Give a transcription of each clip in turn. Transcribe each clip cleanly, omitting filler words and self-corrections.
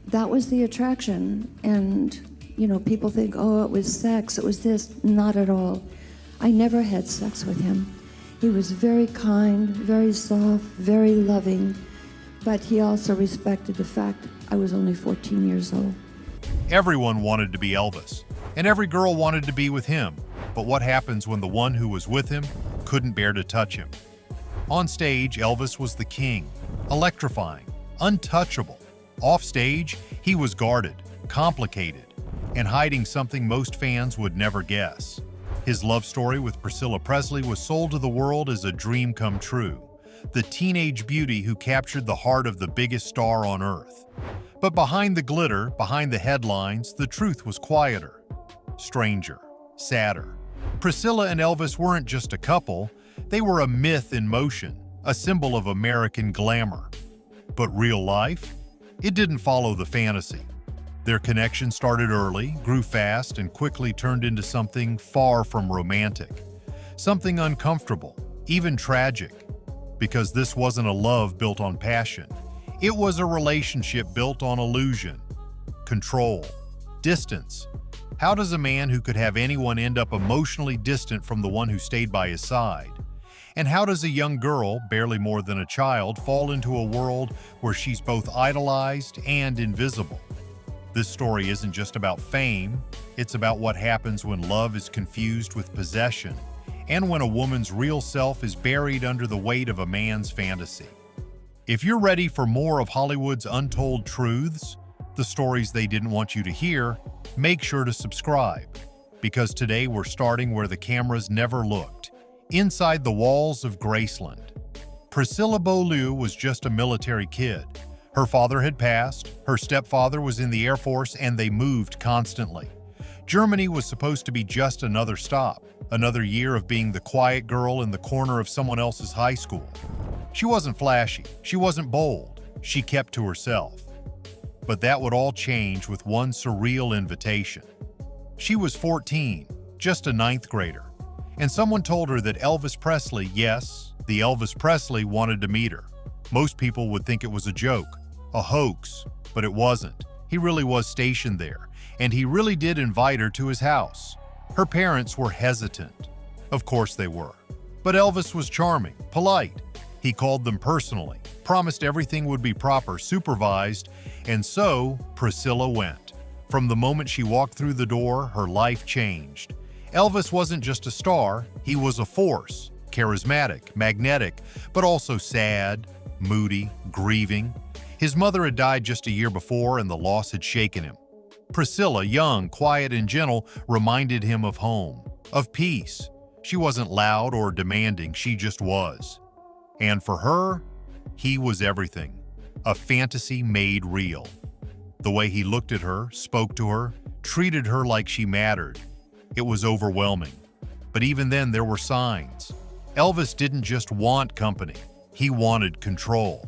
that was the attraction. And, people think, oh, it was sex, it was this. Not at all. I never had sex with him. He was very kind, very soft, very loving, but he also respected the fact I was only 14 years old. Everyone wanted to be Elvis, and every girl wanted to be with him. But what happens when the one who was with him couldn't bear to touch him? On stage, Elvis was the king, electrifying, untouchable. Off stage, he was guarded, complicated, and hiding something most fans would never guess. His love story with Priscilla Presley was sold to the world as a dream come true, the teenage beauty who captured the heart of the biggest star on earth. But behind the glitter, behind the headlines, the truth was quieter, stranger, sadder. Priscilla and Elvis weren't just a couple, they were a myth in motion, a symbol of American glamour. But real life? It didn't follow the fantasy. Their connection started early, grew fast, and quickly turned into something far from romantic. Something uncomfortable, even tragic. Because this wasn't a love built on passion. It was a relationship built on illusion, control, distance. How does a man who could have anyone end up emotionally distant from the one who stayed by his side? And how does a young girl, barely more than a child, fall into a world where she's both idolized and invisible? This story isn't just about fame, it's about what happens when love is confused with possession, and when a woman's real self is buried under the weight of a man's fantasy. If you're ready for more of Hollywood's untold truths, the stories they didn't want you to hear, make sure to subscribe, because today we're starting where the cameras never looked, inside the walls of Graceland. Priscilla Beaulieu was just a military kid. Her father had passed, her stepfather was in the Air Force, and they moved constantly. Germany was supposed to be just another stop, another year of being the quiet girl in the corner of someone else's high school. She wasn't flashy, she wasn't bold, she kept to herself. But that would all change with one surreal invitation. She was 14, just a ninth grader, and someone told her that Elvis Presley, yes, the Elvis Presley, wanted to meet her. Most people would think it was a joke, a hoax, but it wasn't. He really was stationed there, and he really did invite her to his house. Her parents were hesitant. Of course they were. But Elvis was charming, polite. He called them personally, promised everything would be proper, supervised, and so Priscilla went. From the moment she walked through the door, her life changed. Elvis wasn't just a star, he was a force, charismatic, magnetic, but also sad, moody, grieving. His mother had died just a year before, and the loss had shaken him. Priscilla, young, quiet, and gentle, reminded him of home, of peace. She wasn't loud or demanding, she just was. And for her, he was everything, a fantasy made real. The way he looked at her, spoke to her, treated her like she mattered. It was overwhelming. But even then, there were signs. Elvis didn't just want company, he wanted control.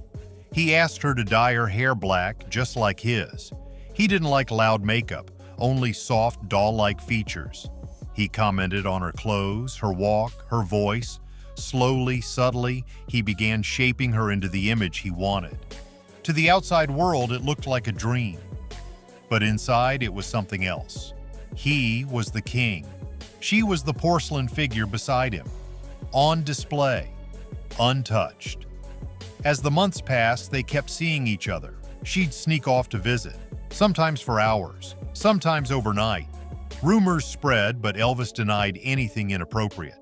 He asked her to dye her hair black, just like his. He didn't like loud makeup, only soft, doll-like features. He commented on her clothes, her walk, her voice. Slowly, subtly, he began shaping her into the image he wanted. To the outside world, it looked like a dream. But inside, it was something else. He was the king. She was the porcelain figure beside him, on display, untouched. As the months passed, they kept seeing each other. She'd sneak off to visit, sometimes for hours, sometimes overnight. Rumors spread, but Elvis denied anything inappropriate.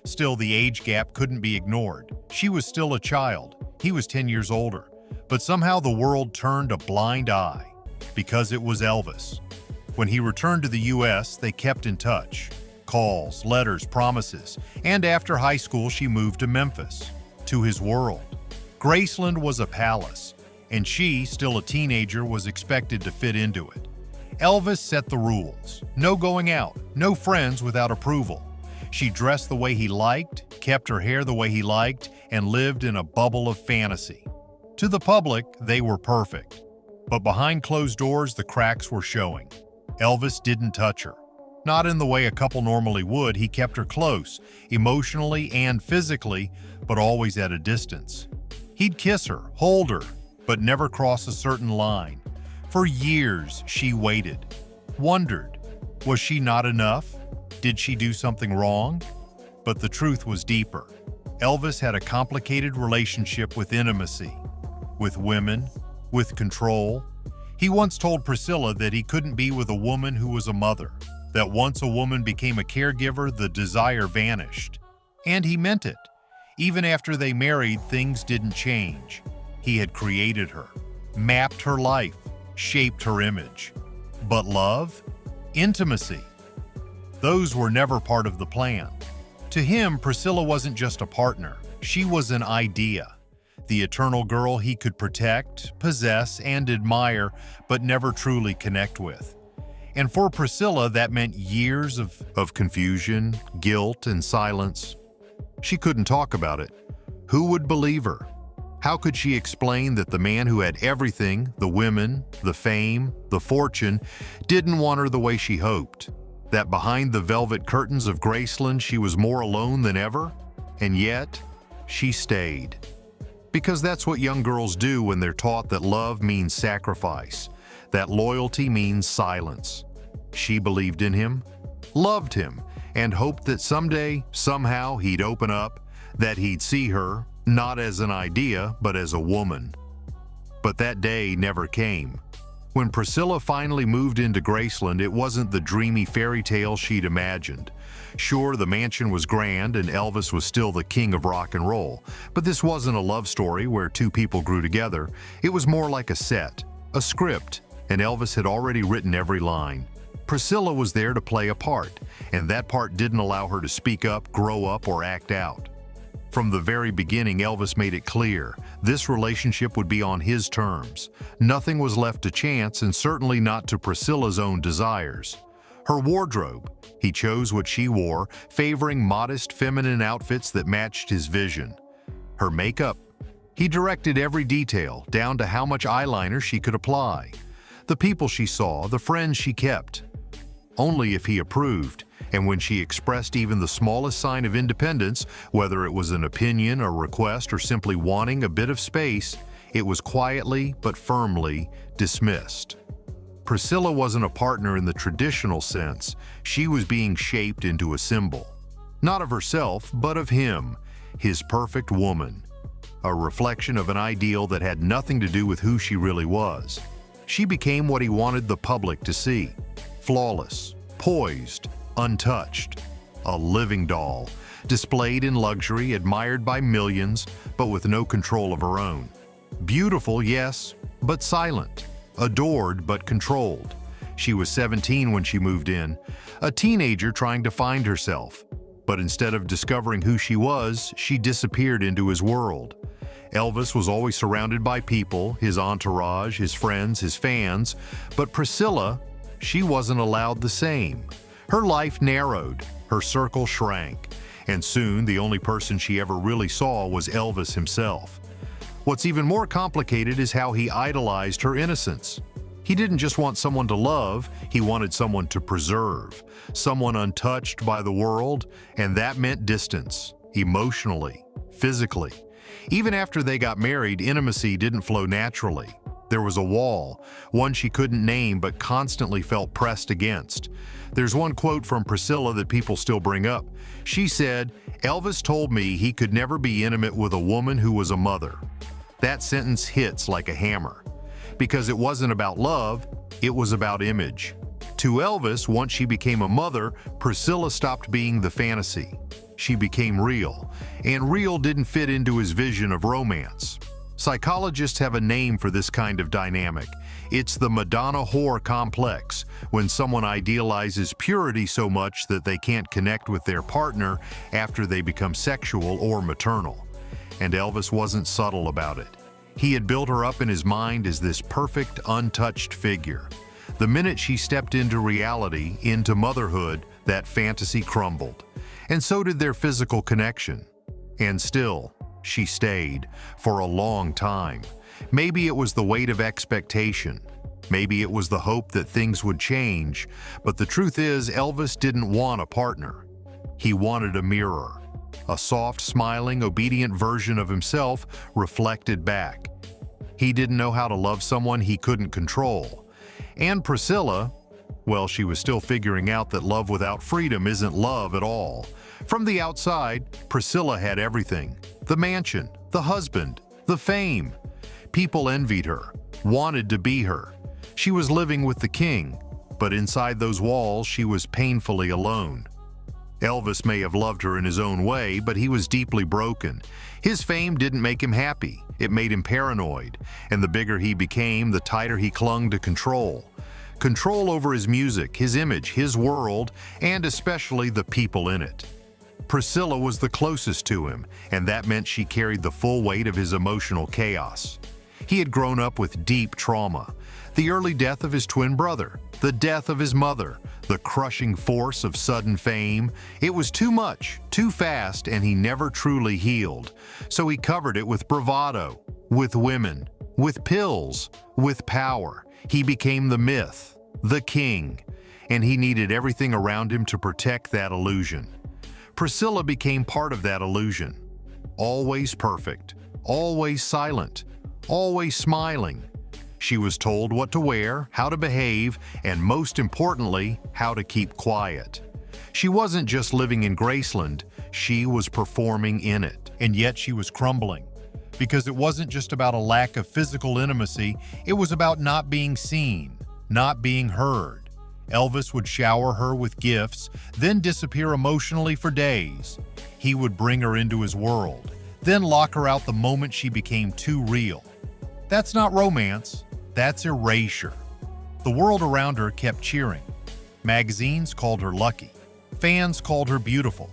Still, the age gap couldn't be ignored. She was still a child. He was 10 years older. But somehow the world turned a blind eye, because it was Elvis. When he returned to the U.S., they kept in touch. Calls, letters, promises. And after high school, she moved to Memphis, to his world. Graceland was a palace, and she, still a teenager, was expected to fit into it. Elvis set the rules. No going out, no friends without approval. She dressed the way he liked, kept her hair the way he liked, and lived in a bubble of fantasy. To the public, they were perfect. But behind closed doors, the cracks were showing. Elvis didn't touch her. Not in the way a couple normally would. He kept her close, emotionally and physically, but always at a distance. He'd kiss her, hold her, but never cross a certain line. For years, she waited, wondered, was she not enough? Did she do something wrong? But the truth was deeper. Elvis had a complicated relationship with intimacy, with women, with control. He once told Priscilla that he couldn't be with a woman who was a mother, that once a woman became a caregiver, the desire vanished. And he meant it. Even after they married, things didn't change. He had created her, mapped her life, shaped her image. But love? Intimacy? Those were never part of the plan. To him, Priscilla wasn't just a partner. She was an idea. The eternal girl he could protect, possess, and admire, but never truly connect with. And for Priscilla, that meant years of confusion, guilt, and silence. She couldn't talk about it. Who would believe her? How could she explain that the man who had everything, the women, the fame, the fortune, didn't want her the way she hoped? That behind the velvet curtains of Graceland, she was more alone than ever? And yet, she stayed. Because that's what young girls do when they're taught that love means sacrifice, that loyalty means silence. She believed in him, loved him, and hoped that someday, somehow, he'd open up, that he'd see her, not as an idea, but as a woman. But that day never came. When Priscilla finally moved into Graceland, it wasn't the dreamy fairy tale she'd imagined. Sure, the mansion was grand and Elvis was still the king of rock and roll, but this wasn't a love story where two people grew together. It was more like a set, a script, and Elvis had already written every line. Priscilla was there to play a part, and that part didn't allow her to speak up, grow up, or act out. From the very beginning, Elvis made it clear this relationship would be on his terms. Nothing was left to chance, and certainly not to Priscilla's own desires. Her wardrobe, he chose what she wore, favoring modest feminine outfits that matched his vision. Her makeup, he directed every detail, down to how much eyeliner she could apply. The people she saw, the friends she kept. Only if he approved, and when she expressed even the smallest sign of independence, whether it was an opinion, a request, or simply wanting a bit of space, it was quietly but firmly dismissed. Priscilla wasn't a partner in the traditional sense. She was being shaped into a symbol. Not of herself, but of him, his perfect woman. A reflection of an ideal that had nothing to do with who she really was. She became what he wanted the public to see. Flawless, poised, untouched. A living doll, displayed in luxury, admired by millions, but with no control of her own. Beautiful, yes, but silent. Adored, but controlled. She was 17 when she moved in, a teenager trying to find herself. But instead of discovering who she was, she disappeared into his world. Elvis was always surrounded by people, his entourage, his friends, his fans, but Priscilla, she wasn't allowed the same. Her life narrowed, her circle shrank, and soon the only person she ever really saw was Elvis himself. What's even more complicated is how he idolized her innocence. He didn't just want someone to love, he wanted someone to preserve, someone untouched by the world, and that meant distance, emotionally, physically. Even after they got married, intimacy didn't flow naturally. There was a wall, one she couldn't name but constantly felt pressed against. There's one quote from Priscilla that people still bring up. She said, "Elvis told me he could never be intimate with a woman who was a mother." That sentence hits like a hammer. Because it wasn't about love, it was about image. To Elvis, once she became a mother, Priscilla stopped being the fantasy. She became real, and real didn't fit into his vision of romance. Psychologists have a name for this kind of dynamic. It's the madonna-whore complex, when someone idealizes purity so much that they can't connect with their partner after they become sexual or maternal. And Elvis wasn't subtle about it. He had built her up in his mind as this perfect, untouched figure. The minute she stepped into reality, into motherhood, that fantasy crumbled. And so did their physical connection. And still, she stayed for a long time. Maybe it was the weight of expectation. Maybe it was the hope that things would change. But the truth is, Elvis didn't want a partner. He wanted a mirror. A soft, smiling, obedient version of himself reflected back. He didn't know how to love someone he couldn't control. And Priscilla, well, she was still figuring out that love without freedom isn't love at all. From the outside, Priscilla had everything: the mansion, the husband, the fame. People envied her, wanted to be her. She was living with the king, but inside those walls, she was painfully alone. Elvis may have loved her in his own way, but he was deeply broken. His fame didn't make him happy. It made him paranoid, and the bigger he became, the tighter he clung to control. Control over his music, his image, his world, and especially the people in it. Priscilla was the closest to him, and that meant she carried the full weight of his emotional chaos. He had grown up with deep trauma: the early death of his twin brother, the death of his mother, the crushing force of sudden fame. It was too much, too fast, and he never truly healed. So he covered it with bravado, with women, with pills, with power. He became the myth, the king, and he needed everything around him to protect that illusion. Priscilla became part of that illusion. Always perfect, always silent, always smiling. She was told what to wear, how to behave, and most importantly, how to keep quiet. She wasn't just living in Graceland, she was performing in it. And yet she was crumbling. Because it wasn't just about a lack of physical intimacy, it was about not being seen, not being heard. Elvis would shower her with gifts, then disappear emotionally for days. He would bring her into his world, then lock her out the moment she became too real. That's not romance, that's erasure. The world around her kept cheering. Magazines called her lucky. Fans called her beautiful.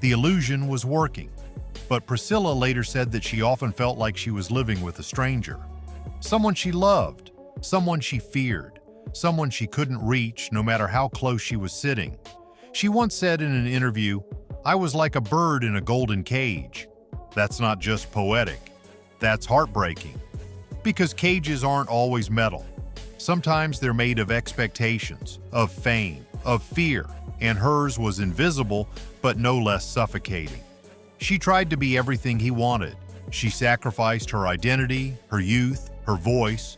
The illusion was working. But Priscilla later said that she often felt like she was living with a stranger. Someone she loved, someone she feared, someone she couldn't reach no matter how close she was sitting. She once said in an interview, "I was like a bird in a golden cage." That's not just poetic, that's heartbreaking. Because cages aren't always metal. Sometimes they're made of expectations, of fame, of fear, and hers was invisible but no less suffocating. She tried to be everything he wanted. She sacrificed her identity, her youth, her voice.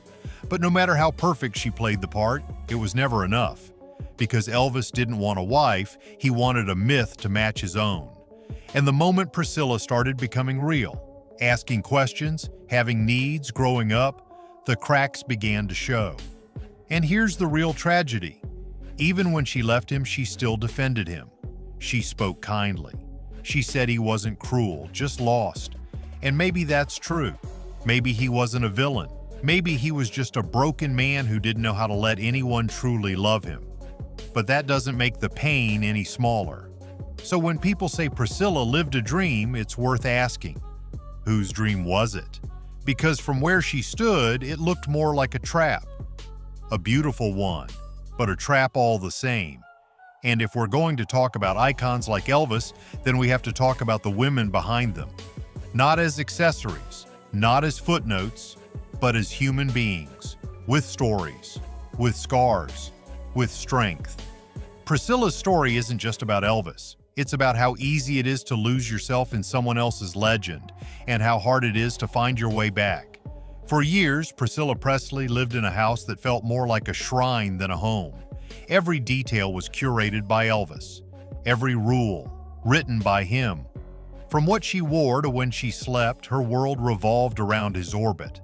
But no matter how perfect she played the part, it was never enough. Because Elvis didn't want a wife, he wanted a myth to match his own. And the moment Priscilla started becoming real, asking questions, having needs, growing up, the cracks began to show. And here's the real tragedy. Even when she left him, she still defended him. She spoke kindly. She said he wasn't cruel, just lost. And maybe that's true. Maybe he wasn't a villain. Maybe he was just a broken man who didn't know how to let anyone truly love him. But that doesn't make the pain any smaller. So when people say Priscilla lived a dream, it's worth asking, whose dream was it? Because from where she stood, it looked more like a trap. A beautiful one, but a trap all the same. And if we're going to talk about icons like Elvis, then we have to talk about the women behind them. Not as accessories, not as footnotes, but as human beings, with stories, with scars, with strength. Priscilla's story isn't just about Elvis. It's about how easy it is to lose yourself in someone else's legend, and how hard it is to find your way back. For years, Priscilla Presley lived in a house that felt more like a shrine than a home. Every detail was curated by Elvis. Every rule, written by him. From what she wore to when she slept, her world revolved around his orbit.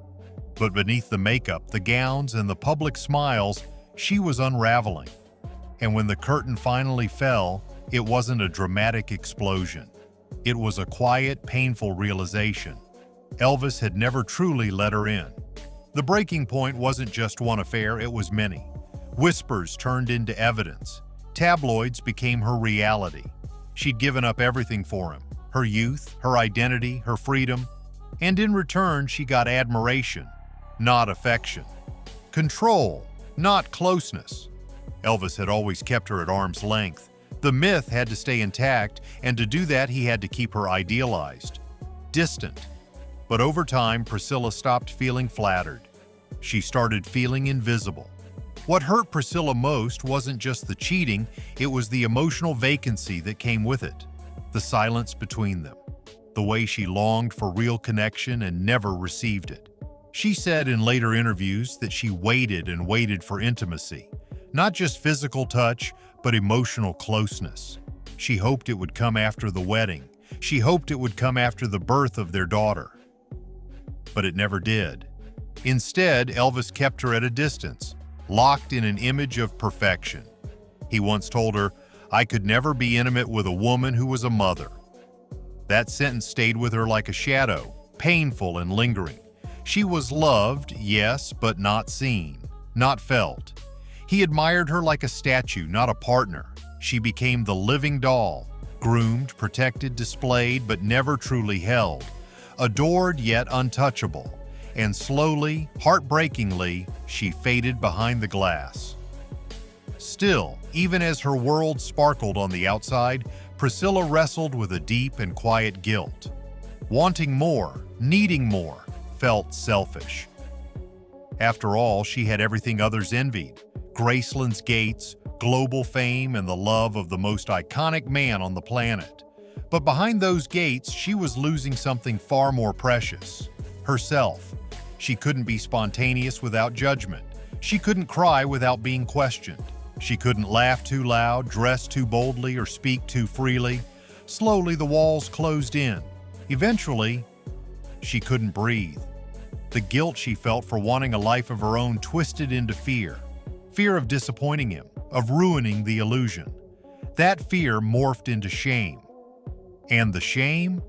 But beneath the makeup, the gowns, and the public smiles, she was unraveling. And when the curtain finally fell, it wasn't a dramatic explosion. It was a quiet, painful realization. Elvis had never truly let her in. The breaking point wasn't just one affair, it was many. Whispers turned into evidence. Tabloids became her reality. She'd given up everything for him, her youth, her identity, her freedom, and in return she got admiration, not affection. Control, not closeness. Elvis had always kept her at arm's length. The myth had to stay intact, and to do that he had to keep her idealized, distant. But over time, Priscilla stopped feeling flattered. She started feeling invisible. What hurt Priscilla most wasn't just the cheating, it was the emotional vacancy that came with it, the silence between them, the way she longed for real connection and never received it. She said in later interviews that she waited and waited for intimacy, not just physical touch, but emotional closeness. She hoped it would come after the wedding. She hoped it would come after the birth of their daughter. But it never did. Instead, Elvis kept her at a distance, locked in an image of perfection. He once told her, "I could never be intimate with a woman who was a mother." That sentence stayed with her like a shadow, painful and lingering. She was loved, yes, but not seen, not felt. He admired her like a statue, not a partner. She became the living doll, groomed, protected, displayed, but never truly held, adored yet untouchable. And slowly, heartbreakingly, she faded behind the glass. Still, even as her world sparkled on the outside, Priscilla wrestled with a deep and quiet guilt. Wanting more, needing more, felt selfish. After all, she had everything others envied: Graceland's gates, global fame, and the love of the most iconic man on the planet. But behind those gates, she was losing something far more precious: herself. She couldn't be spontaneous without judgment. She couldn't cry without being questioned. She couldn't laugh too loud, dress too boldly, or speak too freely. Slowly, the walls closed in. Eventually, she couldn't breathe. The guilt she felt for wanting a life of her own twisted into fear. Fear of disappointing him, of ruining the illusion. That fear morphed into shame. And the shame?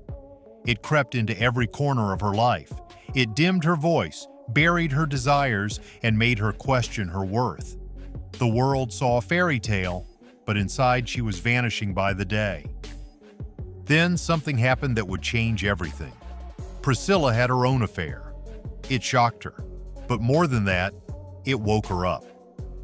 It crept into every corner of her life. It dimmed her voice, buried her desires, and made her question her worth. The world saw a fairy tale, but inside she was vanishing by the day. Then something happened that would change everything. Priscilla had her own affair. It shocked her, but more than that, it woke her up.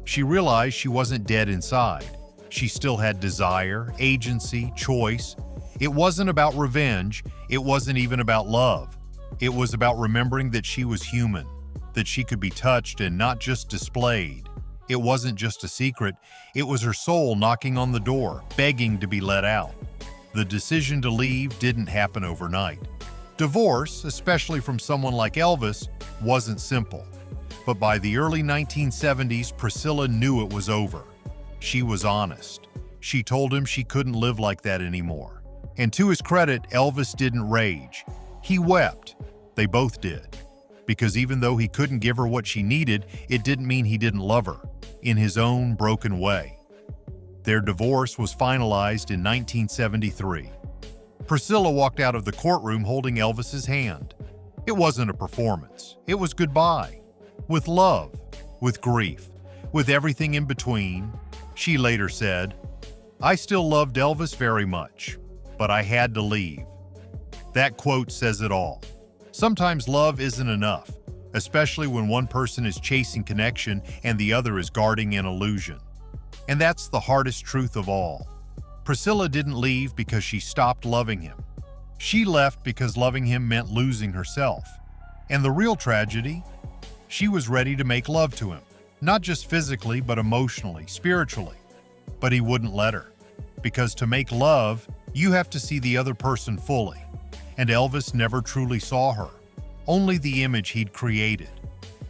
She realized she wasn't dead inside. She still had desire, agency, choice. It wasn't about revenge. It wasn't even about love. It was about remembering that she was human, that she could be touched and not just displayed. It wasn't just a secret. It was her soul knocking on the door, begging to be let out. The decision to leave didn't happen overnight. Divorce, especially from someone like Elvis, wasn't simple. But by the early 1970s, Priscilla knew it was over. She was honest. She told him she couldn't live like that anymore. And to his credit, Elvis didn't rage. He wept. They both did. Because even though he couldn't give her what she needed, it didn't mean he didn't love her, in his own broken way. Their divorce was finalized in 1973. Priscilla walked out of the courtroom holding Elvis's hand. It wasn't a performance. It was goodbye. With love, with grief, with everything in between. She later said, "I still loved Elvis very much, but I had to leave." That quote says it all. Sometimes love isn't enough, especially when one person is chasing connection and the other is guarding an illusion. And that's the hardest truth of all. Priscilla didn't leave because she stopped loving him. She left because loving him meant losing herself. And the real tragedy? She was ready to make love to him, not just physically, but emotionally, spiritually. But he wouldn't let her. Because to make love, you have to see the other person fully. And Elvis never truly saw her, only the image he'd created.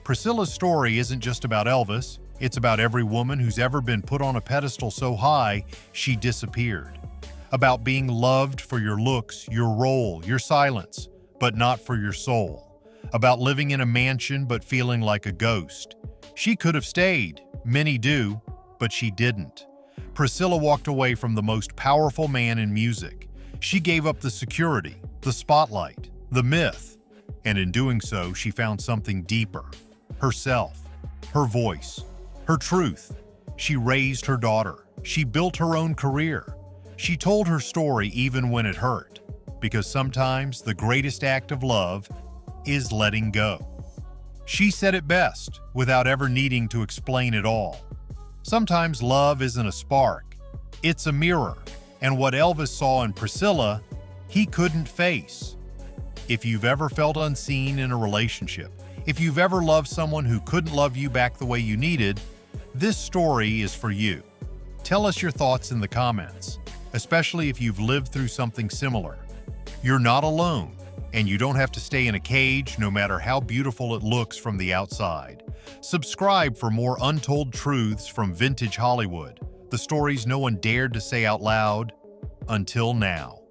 Priscilla's story isn't just about Elvis, it's about every woman who's ever been put on a pedestal so high she disappeared. About being loved for your looks, your role, your silence, but not for your soul. About living in a mansion but feeling like a ghost. She could have stayed, many do, but she didn't. Priscilla walked away from the most powerful man in music. She gave up the security, the spotlight, the myth, and in doing so, she found something deeper. Herself, her voice, her truth. She raised her daughter. She built her own career. She told her story even when it hurt, because sometimes the greatest act of love is letting go. She said it best, without ever needing to explain it all. Sometimes love isn't a spark, it's a mirror, and what Elvis saw in Priscilla, he couldn't face. If you've ever felt unseen in a relationship, if you've ever loved someone who couldn't love you back the way you needed, this story is for you. Tell us your thoughts in the comments, especially if you've lived through something similar. You're not alone. And you don't have to stay in a cage, no matter how beautiful it looks from the outside. Subscribe for more untold truths from vintage Hollywood, the stories no one dared to say out loud until now.